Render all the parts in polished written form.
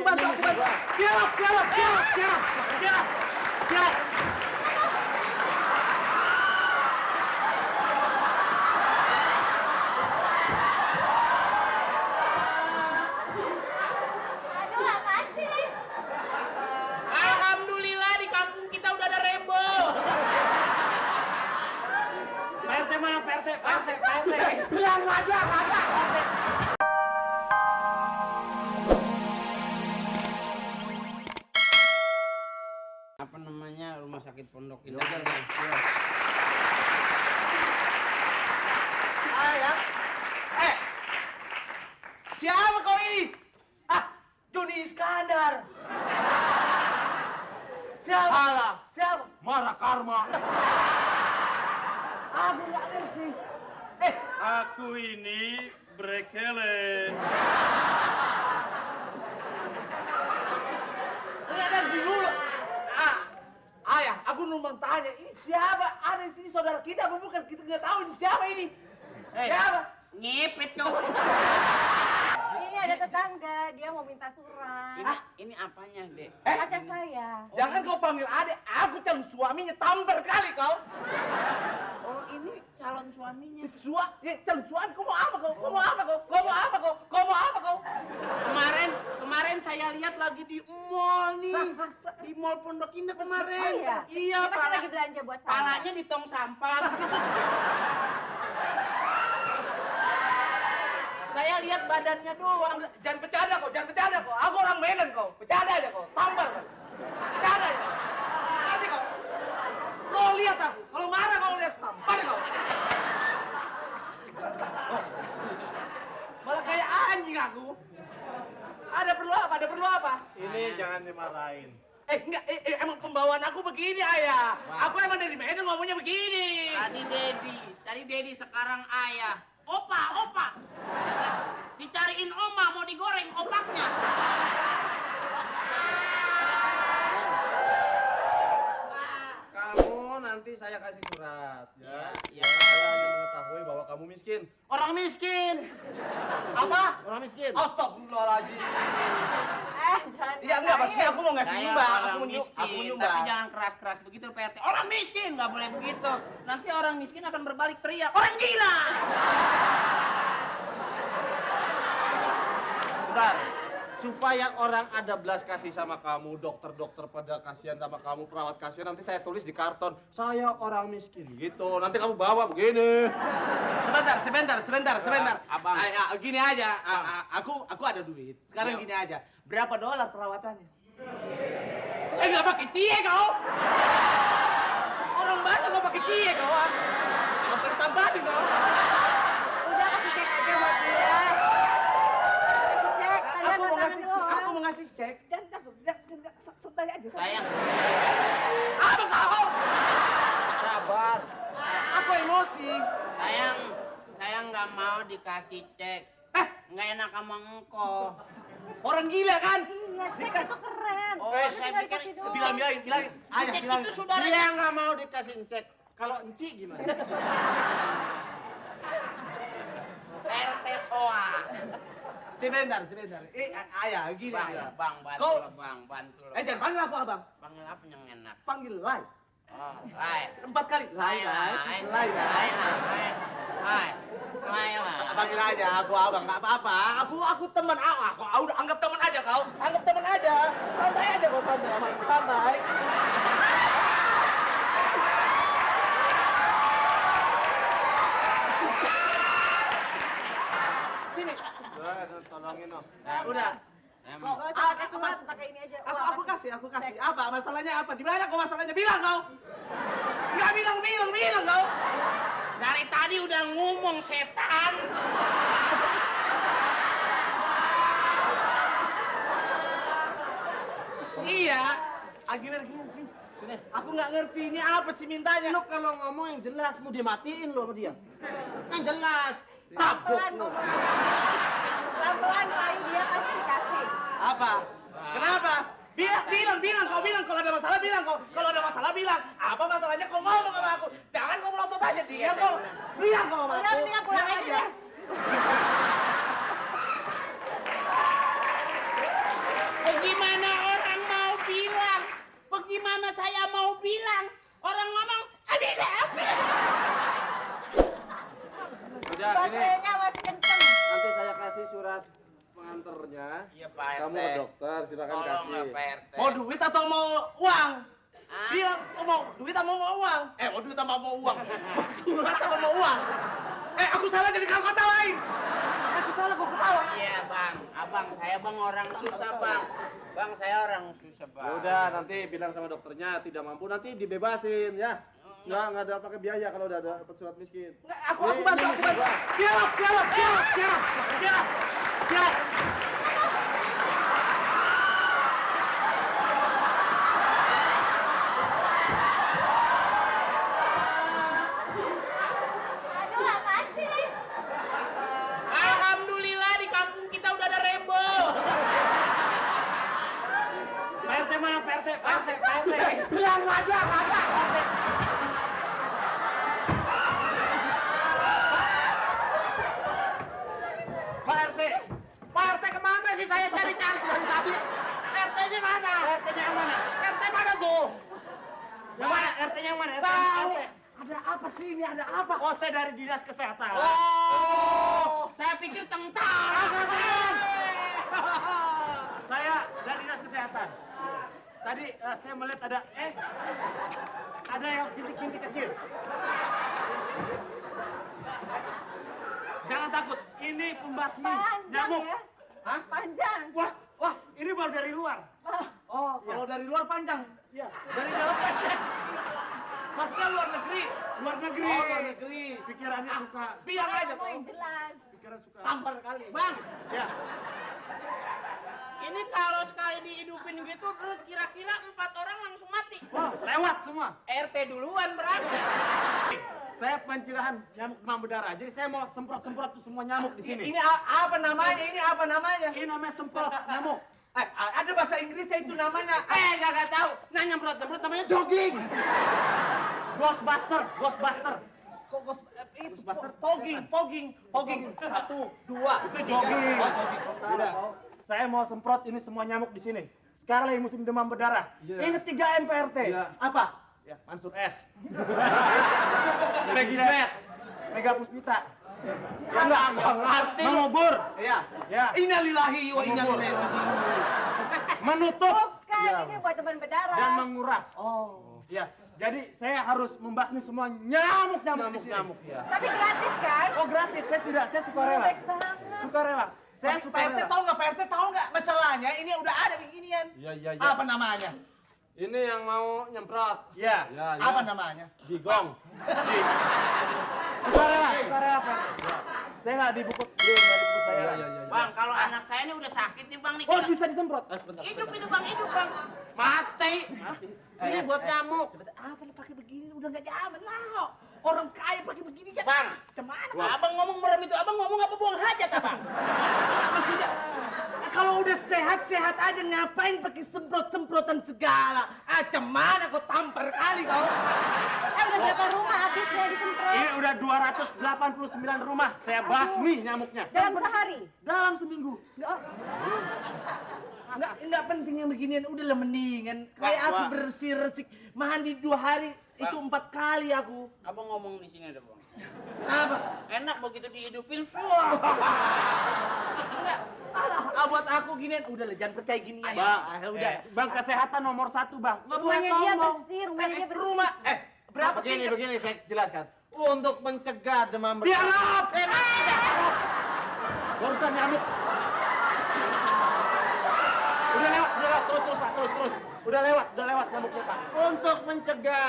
bantu. Biar. Aduh, apaan sih? Alhamdulillah di kampung kita udah ada Rembo. PRT mana PRT? Bilang aja, kagak. Apa namanya rumah sakit Pondok Indah. Ya. Siapa kau ini? Joni Iskandar. Siapa? Salah. Siapa? Mara Karma. Aku nggak ngerti. Aku ini Brekele. Nggak ngerti dulu. Ayah, aku numpang tanya, ini siapa? Ada di sini saudara kita apa bukan? Kita nggak tahu ini siapa ini. Siapa? Ngipit kau. Ini ada tetangga, dia mau minta surat. Ini apanya, Dek? Pacar saya. Jangan kau panggil adek, aku calon suaminya, tampar kali kau. Oh, ini calon suaminya. Calon suami, kau mau apa kau? Kemarin saya lihat lagi di mall nih. Di mall Pondok Indah kemarin. Iya, Dia pasti lagi belanja buat saya. palanya di tong sampah. Saya lihat badannya doang. Jangan bercanda kau. Aku orang Medan kau. Bercanda aja kau, tampar kau. Bercanda aja. Ngerti kau? Kau lihat aku, kalau marah kau lihat, tampar kau. Malah kayak anjing aku. Ada perlu apa? Ini jangan dimarahin. Enggak, emang pembawaan aku begini, ayah. Aku emang dari Medan ngomongnya begini. Tadi Dedi, sekarang ayah. Opa. Dicariin oma, mau digoreng opaknya. Kamu nanti saya kasih surat, ya. Iya. Saya hanya mengetahui bahwa kamu miskin. Orang miskin. Apa? Orang miskin. Astagfirullahaladzim. Jangan. Iya, enggak, maksudnya aku mau ngasih Saya nyumbang. orang Aku mau miskin, nyumbang. tapi jangan keras-keras begitu, PT. Orang miskin nggak boleh begitu. Nanti orang miskin akan berbalik teriak, orang gila. Bentar. Supaya orang ada belas kasih sama kamu, dokter-dokter pada kasihan sama kamu, perawat kasihan, nanti saya tulis di karton, saya orang miskin, gitu. Nanti kamu bawa begini. Sebentar. Abang. Gini aja, aku ada duit. Sekarang gini aja, berapa dolar perawatannya? Nggak pakai cie kau. Orang banyak nggak pakai cie kau. Nggak pakai tambahin kau. Udah kasih cek aja buat dia. Kasih cek, tanda tangan doang. Aku mau ngasih cek. Jangan takut, santai aja. Sayang. Apa kau? Sabar. Aku emosi. Saya nggak mau dikasih cek. Nggak enak sama engkau. Orang gila kan? Iya, cek itu keren. Oh, Itu saya tinggal pikir dikasih doang. Bilangin. Ayah, Cek bilang. itu saudaranya. Dia nggak mau dikasih cek. Kalau enci gimana? RT Soa. Sebentar. Ayah, gini Bang, ayah. bantu Kau- lo, Bang, bantu lo. Jangan panggil aku abang. Panggil apa yang enak? Panggil Lai. Oh, Lai. 4 kali. Lai. Panggil aja aku abang, nggak apa-apa. Aku teman aku udah anggap teman aja kau. Anggap teman aja. Santai aja kau, santai. Sini. Tolongin dong. Udah. Nggak usah pakai surat, pakai ini aja. Aku kasih. Apa masalahnya apa? Di mana kau masalahnya? Bilang kau. Nggak bilang kau. Dari tadi udah ngomong setan. Iya. Gimana sih? Aku nggak ngerti ini apa sih mintanya. Lu kalau ngomong yang jelas, mau dimatiin lu sama dia. Yang jelas. Pelan-pelan ngomong. Pelan-pelan kali dia pasti dikasih. Apa? Kenapa? Bilang kalau ada masalah bilang kau. Kalau ada masalah bilang. Apa masalahnya kau ngomong sama aku? Jangan kau melotot aja dia kau. Bilang kau sama aku. Udah, mendingan pulang aja deh. Ya, ini Baterainya masih kenceng. nanti saya kasih surat pengantarnya. Iya Pak RT. Kamu ke dokter, silakan Tolong kasih. lah Pak RT. Mau duit atau mau uang? Ah. Bilang mau duit atau mau uang? Mau duit atau mau uang? Mau surat atau mau uang? Aku salah jadi kau ketawain. Aku salah kau ketawa. Iya Bang, abang saya Bang orang susah Bang. Bang saya orang susah Bang. Ya udah, nanti bilang sama dokternya tidak mampu, nanti dibebasin ya. Nggak ada pakai biaya kalau udah ada dapat surat miskin. Nggak, aku bantu, aku bantu. Biarlah. Aduh, apaan sih nih? Alhamdulillah di kampung kita udah ada rainbow. Pak RT mana? Pak RT. Bilang aja, kagak. Pak RT kemana sih? Saya cari-cari dari tadi. RT-nya mana? RT-nya yang mana? RT mana tuh? Yang mana? RT-nya yang mana? Tahu. Ada apa sih ini? Ada apa? Oh, saya dari Dinas Kesehatan. Oh, saya pikir tentara. Saya dari Dinas Kesehatan. Tadi saya melihat ada yang bintik-bintik kecil. Jangan takut, ini pembasmi Panjang nyamuk. ya? Hah? Panjang. Wah, ini baru dari luar. Oh, kalau dari luar panjang. Iya. Dari dalam pendek. Maksudnya luar negeri. Luar negeri. Oh, luar negeri. Pikirannya suka. Bilang aja, Mau yang Bang. jelas. Pikiran suka. Tampar kali. Bang, Ya. ini kalau sekali dihidupin gitu terus kira-kira 4 orang langsung mati. Wah, lewat semua. RT duluan berarti. Saya pencerahan nyamuk demam berdarah. Jadi saya mau semprot-semprot tuh semua nyamuk di sini. Ini apa namanya? Ini apa namanya? Ini namanya semprot nyamuk. Ada bahasa Inggrisnya itu namanya. Nggak tahu. Nah nyemprot namanya jogging. Ghostbuster. Kok Ghostbuster? Pogging. 1, 2. Itu jogging. Udah. Saya mau semprot ini semua nyamuk di sini. Sekarang lagi musim demam berdarah. Iya. Ingat 3M PRT. Iya. Apa? Ya, Mansur S. Peggy Jet. Mega Puspita. Ya enggak ngerti lu. Mengubur. Iya. Ya. Innalillahi wa inna ilaihi raji'un. Menutup. Bukan, Ya. ini buat teman berdarah. Dan menguras. Oh. Ya. Jadi saya harus membasmi semua nyamuk-nyamuk di sini. Nyamuk ya. Tapi gratis kan? Oh gratis, saya tidak, saya suka rela. Baik banget. Suka rela. Saya suka PRT rela. tahu nggak masalahnya? Ini udah ada beginian. Iya. Apa namanya? Ini yang mau nyemprot. Ya. Ya. Apa namanya? Gigong. Suka rela Pak. Saya nggak dibukut, nggak dibukut saya. Iya. Bang, kalau anak saya ini udah sakit nih Bang nih. Oh bisa disemprot? Hidup itu Bang, hidup Bang. Mati. Ini buat nyamuk. Sebentar, apa lu pakai begini? Udah nggak zaman lah. Orang kaya pakai begini kan? Bang, Cuman abang ngomong merem itu, abang ngomong apa buang hajat abang? maksudnya kalau udah sehat-sehat aja ngapain pakai semprot-semprotan segala? Mana kau tampar kali kau? Udah berapa rumah habisnya disemprot? Ini udah 289 rumah. Saya basmi nyamuknya. Dalam sehari? Dalam seminggu. Enggak penting yang beginian, udahlah mendingan kayak aku Wah. bersih-resik mandi 2 hari itu 4 kali aku. Abang ngomong di sini ada Bang. Apa? Enak begitu dihidupin, wah. Enggak. Alah, buat aku ginian udahlah jangan percaya ginian. Bang, Udah. Bang kesehatan nomor 1 Bang. Nggak boleh Rumahnya dia sombong. bersih, rumahnya dia bersih. Rumah berapa Begini saya jelaskan. Untuk mencegah demam berdarah. Diarap! Barusan nyamuk. Udah lewat, terus Pak, terus. Udah lewat nyamuknya Pak. Untuk mencegah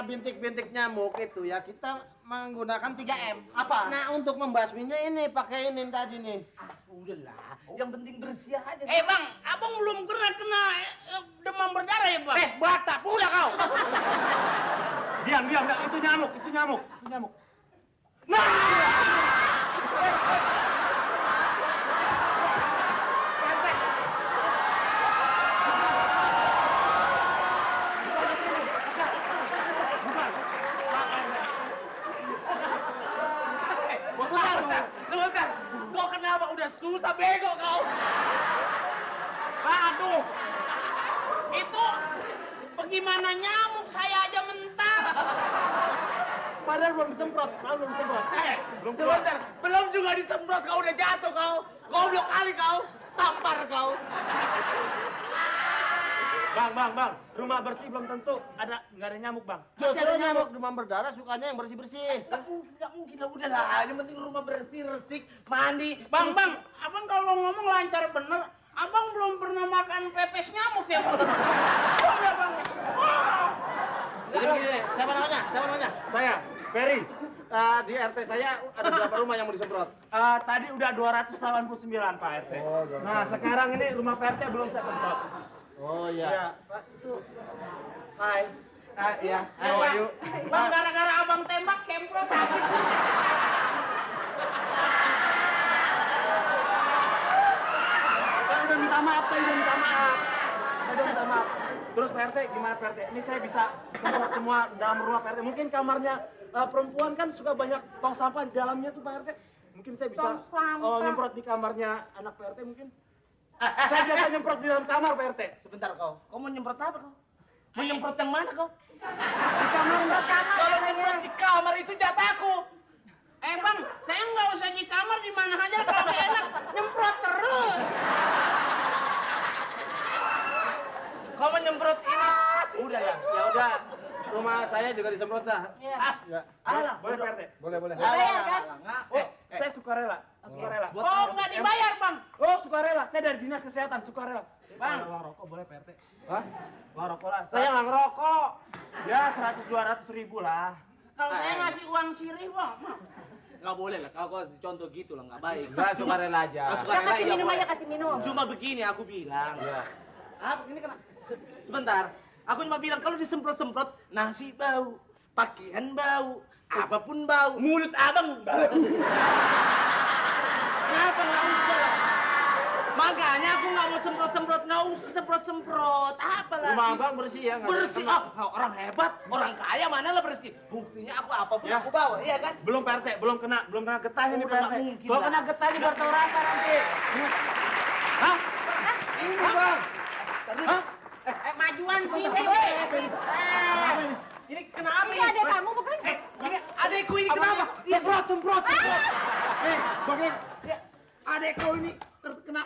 bintik-bintik nyamuk itu ya kita menggunakan 3M. Apa? Nah untuk membasminya ini pakai ini tadi nih. Udahlah, yang penting bersih aja. Bang, abang belum pernah kena demam berdarah ya Bang? Batak pula kau. Diam, itu nyamuk. Sebentar. Kau kenapa udah susah bego kau? Aduh, itu bagaimana nyamuk saya aja mentah. padahal belum disemprot. Belum keluar. Sebentar, belum juga disemprot kau udah jatuh kau. Goblok kali kau. Tampar kau. Bang, rumah bersih belum tentu nggak ada nyamuk, Bang. Justru nyamuk demam berdarah sukanya yang bersih-bersih. Nggak mungkin lah, udah lah. Yang penting rumah bersih, resik, mandi. Bang, abang kalau ngomong lancar bener. Abang belum pernah makan pepes nyamuk ya, Bang? Oh, ya, Bang. Gini, siapa namanya? Saya, Ferry. Di RT saya ada berapa rumah yang mau disemprot? Tadi udah 289 Pak RT. Oh, 289. Nah, sekarang ini rumah Pak RT belum saya semprot. Oh Ya, iya. Pak, itu. Hai. Iya. Ayo, ayo. Bang, gara-gara abang tembak, kempro sakit. Saya udah minta maaf. Terus Pak RT, gimana Pak RT? Ini saya bisa semprot semua dalam rumah Pak RT. Mungkin kamarnya perempuan kan suka banyak tong sampah di dalamnya tuh Pak RT. Mungkin saya bisa Tong sampah. nyemprot di kamarnya anak Pak RT mungkin. Saya biasa nyemprot di dalam kamar Pak RT. Sebentar kau. Kau mau nyemprot apa kau? Mau nyemprot yang mana kau? Di kamar Mbak. Kalau nyemprot di kamar itu jatahku. Bang, saya nggak usah di kamar, di mana aja kalau enak. Nyemprot terus. Kau mau nyemprot ini? Udah lah. Ya udah, rumah saya juga disemprot dah. Iya. Ya. Alah, Boleh Pak RT? Boleh. Bayar kan? Oh, saya sukarela. Oh, nggak dibayar, Bang. Oh, sukarela. Saya dari Dinas Kesehatan, sukarela. Bang. Uang rokok boleh Pak RT? Hah? Uang rokok lah. Saya nggak ngerokok. Ya, 100-200 ribu lah. Kalau saya ngasih uang sirih, Bang. Nggak boleh lah. Kau kasih contoh gitu lah, nggak baik. Enggak, sukarela aja. Kau suka Udah kasih iya, minum boleh. aja, kasih minum. Cuma begini aku bilang. Iya. Apa ini kena? Sebentar. Aku cuma bilang kalau disemprot-semprot nasi bau, pakaian bau, apapun bau. Mulut abang bau. Kenapa nggak usah lah? Makanya aku nggak mau semprot-semprot, nggak usah semprot-semprot. Apalah? Rumah abang bersih ya? nggak ada Bersih. kena. Orang hebat, orang kaya mana lah bersih. Buktinya aku apapun aku bawa, iya kan? Belum Pak RT, belum kena getahnya nih Udah, Pak nggak RT. mungkin Kalau lah. kena getahnya baru tahu rasa nanti. Hah? Ini bang. Hah? Majuan sih, Ini kenapa Ini ada kamu bukan? Ini adekku ini kenapa? Semprot. Bang, Adek kau ini terkena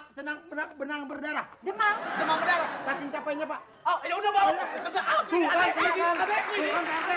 benang berdarah. Demam. Demam berdarah. Saking capeknya, Pak. Oh, ya udah bawa. Adekku ini. Tuh kan, Pak RT.